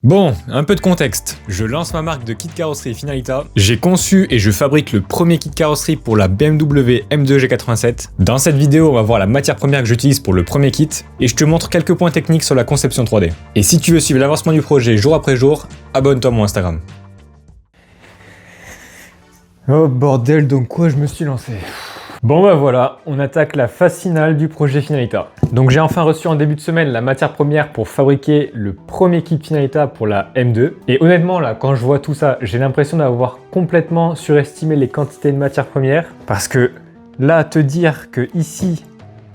Bon, un peu de contexte. Je lance ma marque de kit carrosserie Finalita. J'ai conçu et je fabrique le premier kit carrosserie pour la BMW M2 G87. Dans cette vidéo, on va voir la matière première que j'utilise pour le premier kit et je te montre quelques points techniques sur la conception 3D. Et si tu veux suivre l'avancement du projet jour après jour, abonne-toi à mon Instagram. Oh bordel, donc quoi je me suis lancé? Bon bah voilà, on attaque la phase finale du projet Finalita. Donc j'ai enfin reçu en début de semaine la matière première pour fabriquer le premier kit Finalita pour la M2. Et honnêtement là, quand je vois tout ça, j'ai l'impression d'avoir complètement surestimé les quantités de matière première. Parce que là, te dire que ici,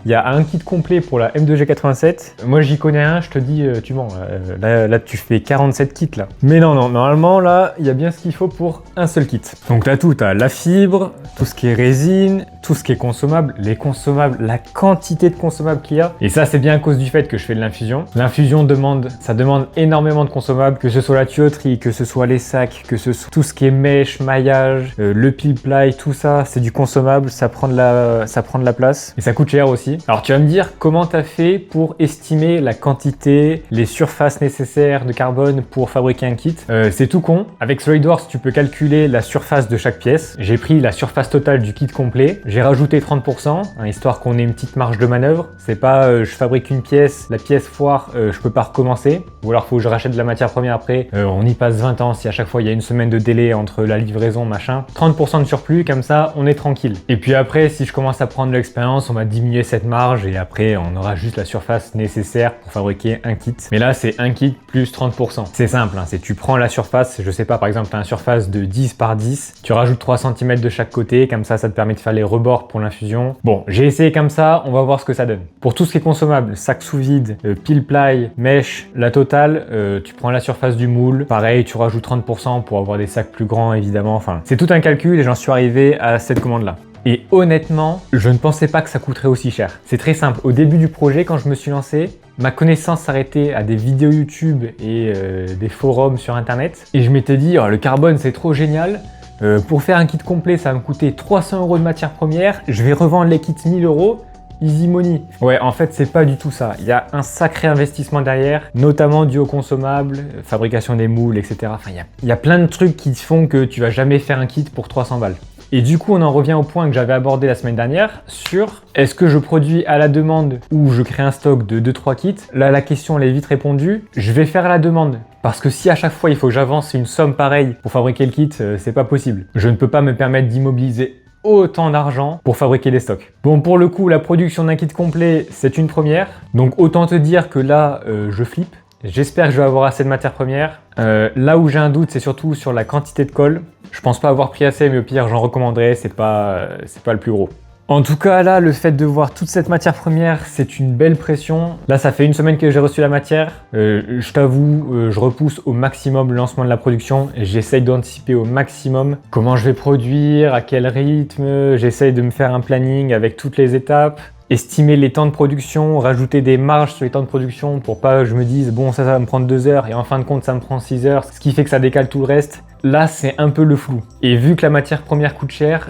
il y a un kit complet pour la M2 G87. Moi, j'y connais rien, je te dis, tu mens. Là, tu fais 47 kits là. Mais non, normalement, là, il y a bien ce qu'il faut pour un seul kit. Donc là, tout, t'as la fibre, tout ce qui est résine, tout ce qui est consommable, les consommables, la quantité de consommables qu'il y a. Et ça, c'est bien à cause du fait que je fais de l'infusion. L'infusion demande énormément de consommables, que ce soit la tuyauterie, que ce soit les sacs, que ce soit tout ce qui est mèche, maillage, le pile-ply, tout ça, c'est du consommable, ça prend de la place et ça coûte cher aussi. Alors tu vas me dire comment tu as fait pour estimer la quantité, les surfaces nécessaires de carbone pour fabriquer un kit. C'est tout con. Avec SolidWorks, tu peux calculer la surface de chaque pièce. J'ai pris la surface totale du kit complet. J'ai rajouté 30%, histoire qu'on ait une petite marge de manœuvre. C'est pas je fabrique une pièce, la pièce foire, je peux pas recommencer. Ou alors faut que je rachète de la matière première après. On y passe 20 ans si à chaque fois il y a une semaine de délai entre la livraison, machin. 30% de surplus, comme ça on est tranquille. Et puis après, si je commence à prendre de l'expérience, on va diminuer cette marge et après on aura juste la surface nécessaire pour fabriquer un kit. Mais là c'est un kit plus 30%. C'est simple, hein, c'est tu prends la surface, je sais pas, par exemple tu as une surface de 10 par 10, tu rajoutes 3 cm de chaque côté, comme ça te permet de faire les rebords pour l'infusion. Bon, j'ai essayé comme ça, on va voir ce que ça donne. Pour tout ce qui est consommable, sac sous vide, pile-ply, mèche, la totale, tu prends la surface du moule, pareil tu rajoutes 30% pour avoir des sacs plus grands évidemment, enfin c'est tout un calcul et j'en suis arrivé à cette commande là. Et honnêtement, je ne pensais pas que ça coûterait aussi cher. C'est très simple. Au début du projet, quand je me suis lancé, ma connaissance s'arrêtait à des vidéos YouTube et des forums sur Internet. Et je m'étais dit, oh, le carbone, c'est trop génial. Pour faire un kit complet, ça va me coûter 300 € de matière première. Je vais revendre les kits 1000 €. Easy money. Ouais, en fait, c'est pas du tout ça. Il y a un sacré investissement derrière, notamment dû aux consommables, fabrication des moules, etc. Enfin, il y a plein de trucs qui font que tu vas jamais faire un kit pour 300 balles. Et du coup, on en revient au point que j'avais abordé la semaine dernière sur est-ce que je produis à la demande ou je crée un stock de 2-3 kits. Là, la question elle est vite répondue. Je vais faire à la demande. Parce que si à chaque fois il faut que j'avance une somme pareille pour fabriquer le kit, c'est pas possible. Je ne peux pas me permettre d'immobiliser autant d'argent pour fabriquer des stocks. Bon, pour le coup, la production d'un kit complet, c'est une première. Donc autant te dire que là, je flippe. J'espère que je vais avoir assez de matières premières. Là où j'ai un doute, c'est surtout sur la quantité de colle. Je pense pas avoir pris assez, mais au pire, j'en recommanderais. C'est pas le plus gros. En tout cas, là, le fait de voir toute cette matière première, c'est une belle pression. Là, ça fait une semaine que j'ai reçu la matière. Je t'avoue, je repousse au maximum le lancement de la production. J'essaye d'anticiper au maximum comment je vais produire, à quel rythme. J'essaye de me faire un planning avec toutes les étapes. Estimer les temps de production, rajouter des marges sur les temps de production pour pas que je me dise bon ça va me prendre 2 heures et en fin de compte ça me prend 6 heures, ce qui fait que ça décale tout le reste. Là c'est un peu le flou. Et vu que la matière première coûte cher,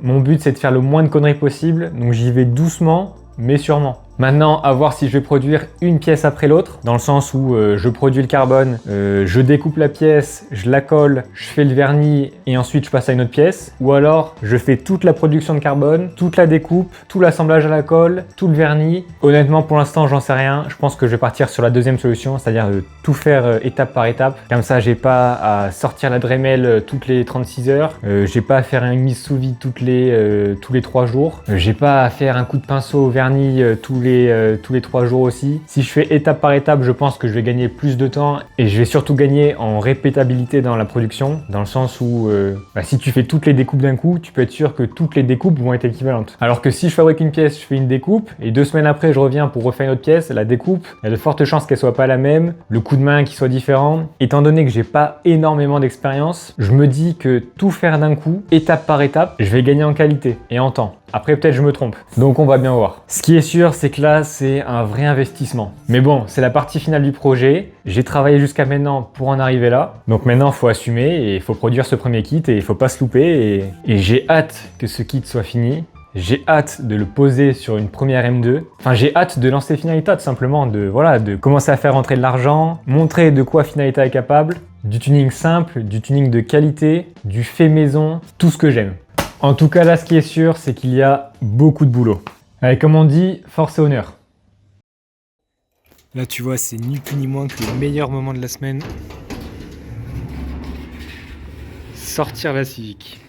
mon but c'est de faire le moins de conneries possible, donc j'y vais doucement mais sûrement. Maintenant, à voir si je vais produire une pièce après l'autre, dans le sens où je produis le carbone, je découpe la pièce, je la colle, je fais le vernis et ensuite je passe à une autre pièce. Ou alors, je fais toute la production de carbone, toute la découpe, tout l'assemblage à la colle, tout le vernis. Honnêtement, pour l'instant, j'en sais rien. Je pense que je vais partir sur la deuxième solution, c'est-à-dire tout faire étape par étape. Comme ça, j'ai pas à sortir la Dremel toutes les 36 heures. J'ai pas à faire une mise sous vide tous les 3 jours. J'ai pas à faire un coup de pinceau au vernis tous les 3 jours aussi. Si je fais étape par étape, je pense que je vais gagner plus de temps et je vais surtout gagner en répétabilité dans la production, dans le sens où si tu fais toutes les découpes d'un coup, tu peux être sûr que toutes les découpes vont être équivalentes. Alors que si je fabrique une pièce, je fais une découpe et 2 semaines après je reviens pour refaire une autre pièce, la découpe, il y a de fortes chances qu'elle soit pas la même, le coup de main qui soit différent. Étant donné que j'ai pas énormément d'expérience, je me dis que tout faire d'un coup, étape par étape, je vais gagner en qualité et en temps. Après peut-être je me trompe, donc on va bien voir. Ce qui est sûr, c'est que là c'est un vrai investissement. Mais bon, c'est la partie finale du projet. J'ai travaillé jusqu'à maintenant pour en arriver là. Donc maintenant il faut assumer et il faut produire ce premier kit et il faut pas se louper. Et j'ai hâte que ce kit soit fini. J'ai hâte de le poser sur une première M2. Enfin, j'ai hâte de lancer Finalita tout simplement, de commencer à faire rentrer de l'argent, montrer de quoi Finalita est capable, du tuning simple, du tuning de qualité, du fait maison, tout ce que j'aime. En tout cas, là, ce qui est sûr, c'est qu'il y a beaucoup de boulot. Allez, comme on dit, force et honneur. Là, tu vois, c'est ni plus ni moins que le meilleur moment de la semaine. Sortir la Civic.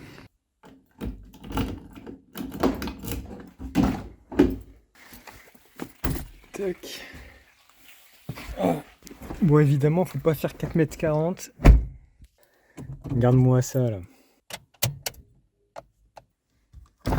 Tac. Oh. Bon, évidemment, faut pas faire 4,40 m. Regarde-moi ça, là. «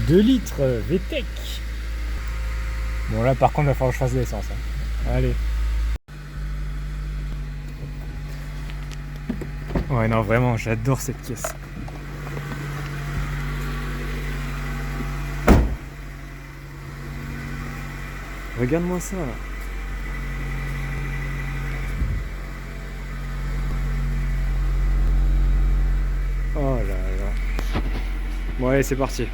2 litres VTEC ». Bon là par contre il va falloir que je fasse de l'essence. Hein. Allez. Ouais non vraiment j'adore cette pièce. Regarde-moi ça là. Oh là là. Bon allez c'est parti.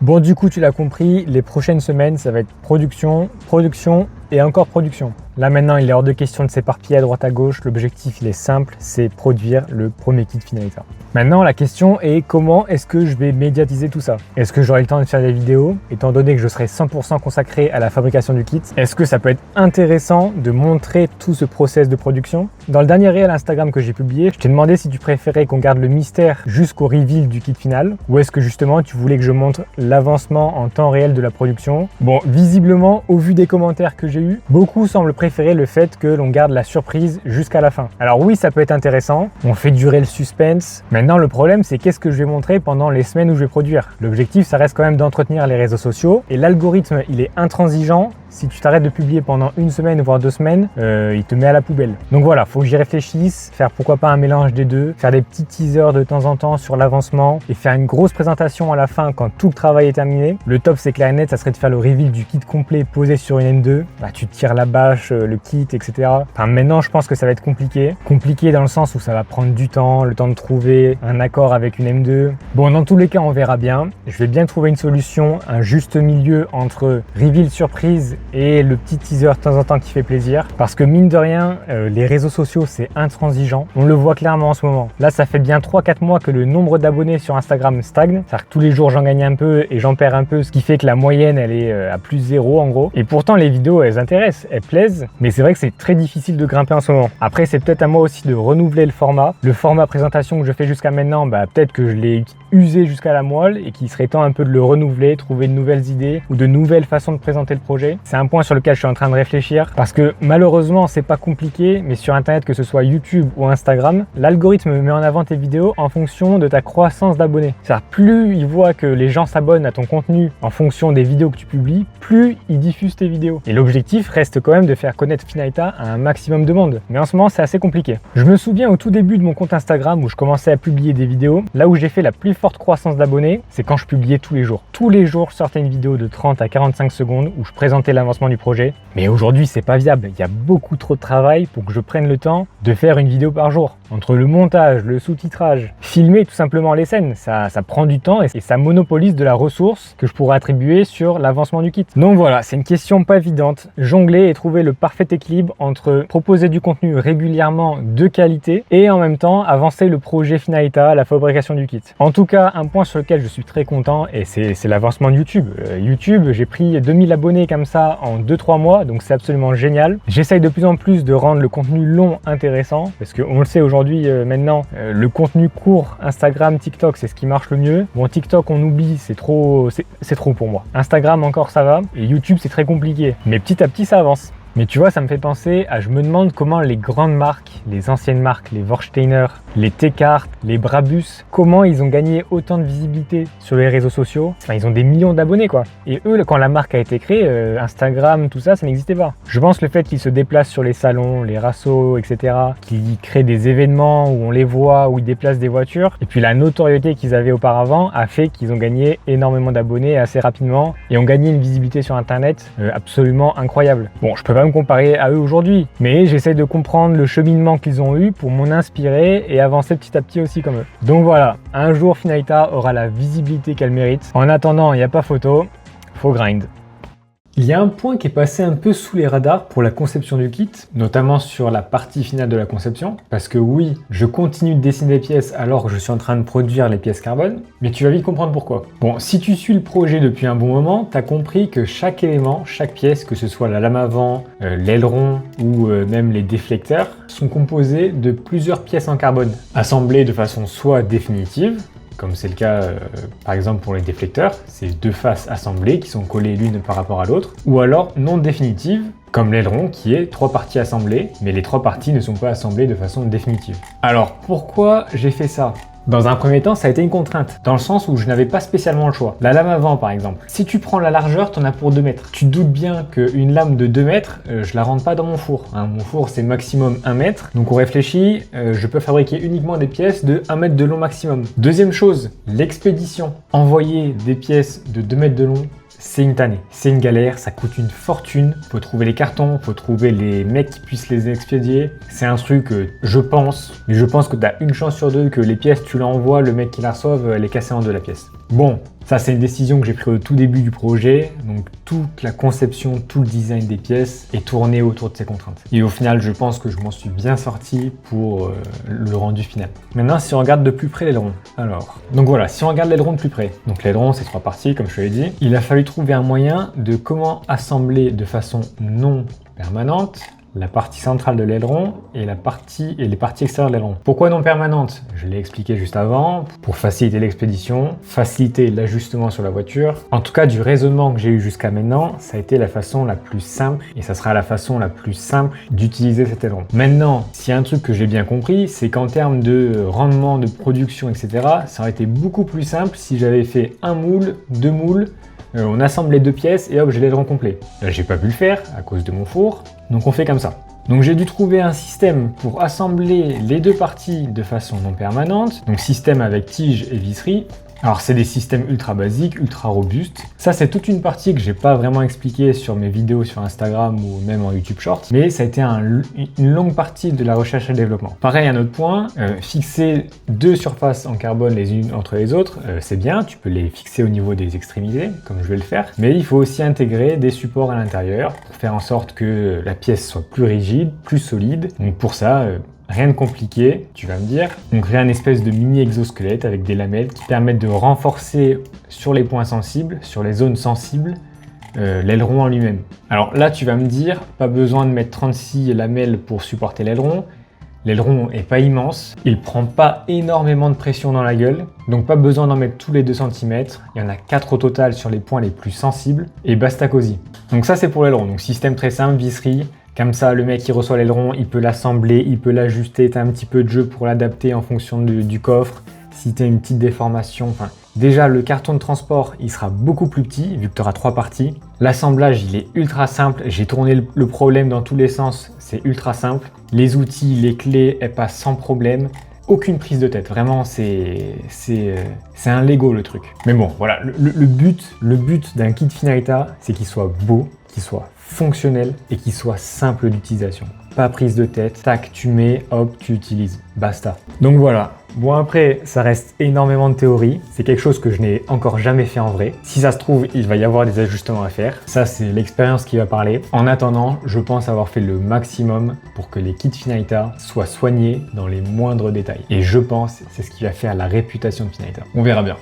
Bon du coup tu l'as compris, les prochaines semaines ça va être production, production et encore production. Là maintenant il est hors de question de s'éparpiller à droite à gauche, l'objectif il est simple, c'est produire le premier kit Finalita. Maintenant la question est comment est-ce que je vais médiatiser tout ça? Est-ce que j'aurai le temps de faire des vidéos, étant donné que je serai 100% consacré à la fabrication du kit? Est-ce que ça peut être intéressant de montrer tout ce process de production? Dans le dernier réel Instagram que j'ai publié, je t'ai demandé si tu préférais qu'on garde le mystère jusqu'au reveal du kit final, ou est-ce que justement tu voulais que je montre l'avancement en temps réel de la production? Bon, visiblement, au vu des commentaires que j'ai eu, beaucoup semblent préférer le fait que l'on garde la surprise jusqu'à la fin. Alors oui, ça peut être intéressant, on fait durer le suspense. Maintenant, le problème, c'est qu'est-ce que je vais montrer pendant les semaines où je vais produire. L'objectif, ça reste quand même d'entretenir les réseaux sociaux et l'algorithme, il est intransigeant. Si tu t'arrêtes de publier pendant une semaine, voire 2 semaines, il te met à la poubelle. Donc voilà, faut que j'y réfléchisse, faire pourquoi pas un mélange des deux, faire des petits teasers de temps en temps sur l'avancement et faire une grosse présentation à la fin quand tout le travail est terminé. Le top, c'est clair et net, ça serait de faire le reveal du kit complet posé sur une M2. Bah, tu tires la bâche, le kit, etc. Enfin, maintenant, je pense que ça va être compliqué. Compliqué dans le sens où ça va prendre du temps, le temps de trouver un accord avec une M2. Bon, dans tous les cas, on verra bien. Je vais bien trouver une solution, un juste milieu entre reveal surprise et le petit teaser de temps en temps qui fait plaisir, parce que mine de rien les réseaux sociaux c'est intransigeant, on le voit clairement en ce moment. Là ça fait bien 3-4 mois que le nombre d'abonnés sur Instagram stagne, c'est-à-dire que tous les jours j'en gagne un peu et j'en perds un peu, ce qui fait que la moyenne elle est à plus 0 en gros, et pourtant les vidéos elles intéressent, elles plaisent, mais c'est vrai que c'est très difficile de grimper en ce moment. Après c'est peut-être à moi aussi de renouveler le format présentation que je fais jusqu'à maintenant, bah peut-être que je l'ai usé jusqu'à la moelle et qu'il serait temps un peu de le renouveler, trouver de nouvelles idées ou de nouvelles façons de présenter le projet. C'est un point sur lequel je suis en train de réfléchir parce que malheureusement c'est pas compliqué, mais sur internet, que ce soit YouTube ou Instagram, l'algorithme met en avant tes vidéos en fonction de ta croissance d'abonnés. C'est-à-dire plus il voit que les gens s'abonnent à ton contenu en fonction des vidéos que tu publies, plus il diffuse tes vidéos. Et l'objectif reste quand même de faire connaître Finalita à un maximum de monde. Mais en ce moment c'est assez compliqué. Je me souviens au tout début de mon compte Instagram où je commençais à publier des vidéos, là où j'ai fait la plus forte croissance d'abonnés, c'est quand je publiais tous les jours. Tous les jours je sortais une vidéo de 30 à 45 secondes où je présentais l'avancement du projet. Mais aujourd'hui c'est pas viable, il y a beaucoup trop de travail pour que je prenne le temps de faire une vidéo par jour. Entre le montage, le sous-titrage, filmer tout simplement les scènes, ça prend du temps et ça monopolise de la ressource que je pourrais attribuer sur l'avancement du kit. Donc voilà, c'est une question pas évidente, jongler et trouver le parfait équilibre entre proposer du contenu régulièrement de qualité et en même temps avancer le projet Finalita, la fabrication du kit. En tout cas, un point sur lequel je suis très content et c'est l'avancement de YouTube. YouTube, j'ai pris 2000 abonnés comme ça en 2-3 mois, donc c'est absolument génial. J'essaye de plus en plus de rendre le contenu long intéressant parce qu'on le sait aujourd'hui maintenant, le contenu court, Instagram, TikTok, c'est ce qui marche le mieux. Bon, TikTok, on oublie, c'est trop pour moi. Instagram encore ça va et YouTube c'est très compliqué, mais petit à petit ça avance. Mais tu vois, ça me fait penser je me demande comment les grandes marques, les anciennes marques, les Warsteiner, les T-Cartes, les Brabus, comment ils ont gagné autant de visibilité sur les réseaux sociaux. Enfin, ils ont des millions d'abonnés quoi. Et eux, quand la marque a été créée, Instagram, tout ça, ça n'existait pas. Je pense le fait qu'ils se déplacent sur les salons, les rassos, etc., qu'ils créent des événements où on les voit, où ils déplacent des voitures, et puis la notoriété qu'ils avaient auparavant a fait qu'ils ont gagné énormément d'abonnés assez rapidement et ont gagné une visibilité sur Internet absolument incroyable. Bon, je peux pas me comparer à eux aujourd'hui, mais j'essaie de comprendre le cheminement qu'ils ont eu pour m'en inspirer et avancer petit à petit aussi comme eux. Donc voilà, un jour Finalita aura la visibilité qu'elle mérite. En attendant, il n'y a pas photo, faut grind. Il y a un point qui est passé un peu sous les radars pour la conception du kit, notamment sur la partie finale de la conception, parce que oui, je continue de dessiner des pièces alors que je suis en train de produire les pièces carbone, mais tu vas vite comprendre pourquoi. Bon, si tu suis le projet depuis un bon moment, tu as compris que chaque élément, chaque pièce, que ce soit la lame avant, l'aileron ou même les déflecteurs, sont composés de plusieurs pièces en carbone, assemblées de façon soit définitive, comme c'est le cas par exemple pour les déflecteurs, c'est deux faces assemblées qui sont collées l'une par rapport à l'autre, ou alors non définitives, comme l'aileron qui est 3 parties assemblées, mais les 3 parties ne sont pas assemblées de façon définitive. Alors pourquoi j'ai fait ça ? Dans un premier temps, ça a été une contrainte, dans le sens où je n'avais pas spécialement le choix. La lame avant, par exemple. Si tu prends la largeur, tu en as pour 2 mètres. Tu te doutes bien qu'une lame de 2 mètres, je la rentre pas dans mon four. Hein, mon four, c'est maximum 1 mètre. Donc on réfléchit, je peux fabriquer uniquement des pièces de 1 mètre de long maximum. Deuxième chose, l'expédition. Envoyer des pièces de 2 mètres de long, c'est une tannée, c'est une galère, ça coûte une fortune. Faut trouver les cartons, faut trouver les mecs qui puissent les expédier. C'est un truc, je pense que tu as une chance sur 2 que les pièces, tu l'envoies, le mec qui la reçoive, elle est cassée en 2 la pièce. Bon, ça c'est une décision que j'ai prise au tout début du projet, donc toute la conception, tout le design des pièces est tourné autour de ces contraintes. Et au final, je pense que je m'en suis bien sorti pour le rendu final. Maintenant, si on regarde de plus près l'aileron, alors, donc voilà, si on regarde l'aileron de plus près, donc l'aileron c'est 3 parties comme je te l'ai dit, il a fallu trouver un moyen de comment assembler de façon non permanente la partie centrale de l'aileron et les parties extérieures de l'aileron. Pourquoi non permanente? Je l'ai expliqué juste avant, pour faciliter l'expédition, faciliter l'ajustement sur la voiture. En tout cas, du raisonnement que j'ai eu jusqu'à maintenant, ça a été la façon la plus simple et ça sera la façon la plus simple d'utiliser cet aileron. Maintenant, s'il y a un truc que j'ai bien compris, c'est qu'en termes de rendement, de production, etc., ça aurait été beaucoup plus simple si j'avais fait un moule, 2 moules, on assemble les 2 pièces et hop, j'ai l'aileron complet. Là, j'ai pas pu le faire à cause de mon four, donc on fait comme ça. Donc j'ai dû trouver un système pour assembler les 2 parties de façon non permanente, donc système avec tige et visserie. Alors c'est des systèmes ultra basiques, ultra robustes. Ça c'est toute une partie que j'ai pas vraiment expliqué sur mes vidéos sur Instagram ou même en YouTube Shorts, mais ça a été une longue partie de la recherche et développement. Pareil, un autre point, fixer 2 surfaces en carbone les unes entre les autres, c'est bien, tu peux les fixer au niveau des extrémités, comme je vais le faire, mais il faut aussi intégrer des supports à l'intérieur pour faire en sorte que la pièce soit plus rigide, plus solide. Donc pour ça, rien de compliqué, tu vas me dire. On crée un espèce de mini exosquelette avec des lamelles qui permettent de renforcer sur les points sensibles, sur les zones sensibles, l'aileron en lui-même. Alors là, tu vas me dire, pas besoin de mettre 36 lamelles pour supporter l'aileron. L'aileron est pas immense, il prend pas énormément de pression dans la gueule, donc pas besoin d'en mettre tous les 2 cm. Il y en a 4 au total sur les points les plus sensibles, et basta cosy. Donc ça c'est pour l'aileron, donc système très simple, visserie. Comme ça, le mec qui reçoit l'aileron, il peut l'assembler, il peut l'ajuster, tu as un petit peu de jeu pour l'adapter en fonction du coffre. Si tu as une petite déformation, enfin, déjà le carton de transport, il sera beaucoup plus petit vu que tu auras 3 parties. L'assemblage, il est ultra simple. J'ai tourné le problème dans tous les sens, c'est ultra simple. Les outils, les clés, elles passent sans problème. Aucune prise de tête, vraiment c'est un Lego le truc. Mais bon, voilà, le but d'un kit Finalita, c'est qu'il soit beau, qu'il soit fonctionnel et qu'il soit simple d'utilisation. Pas prise de tête, tac, tu mets, hop, tu utilises, basta. Donc voilà. Bon après, ça reste énormément de théorie. C'est quelque chose que je n'ai encore jamais fait en vrai. Si ça se trouve, il va y avoir des ajustements à faire. Ça, c'est l'expérience qui va parler. En attendant, je pense avoir fait le maximum pour que les kits Finalita soient soignés dans les moindres détails. Et je pense que c'est ce qui va faire la réputation de Finalita. On verra bien.